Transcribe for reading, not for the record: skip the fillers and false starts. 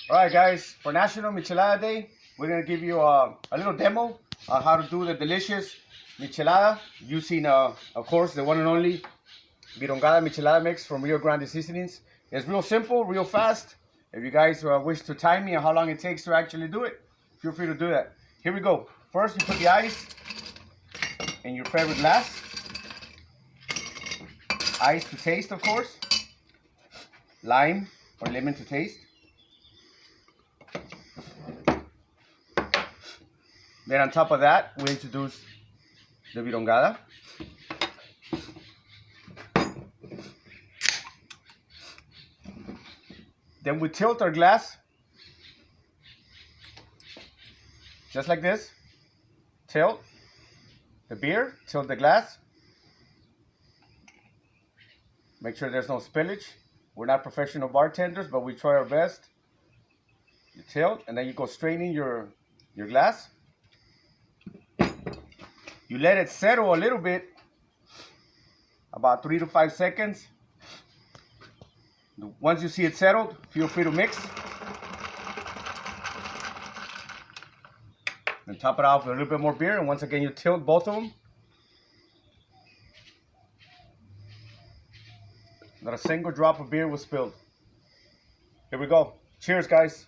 Alright guys, for National Michelada Day, we're going to give you a little demo on how to do the delicious Michelada using, of course, the one and only Beerongada Michelada mix from Rio Grande Seasonings. It's real simple, real fast. If you guys wish to time me on how long it takes to actually do it, feel free to do that. Here we go. First, you put the ice in your favorite glass. Ice to taste, of course. Lime or lemon to taste. Then on top of that, we introduce the Beerongada. Then we tilt our glass, just like this. Tilt the beer, tilt the glass. Make sure there's no spillage. We're not professional bartenders, but we try our best. You tilt, and then you go straight in your glass. You let it settle a little bit, about 3 to 5 seconds. Once you see it settled, feel free to mix. Then top it off with a little bit more beer, and once again you tilt both of them. Not a single drop of beer was spilled. Here we go. Cheers, guys.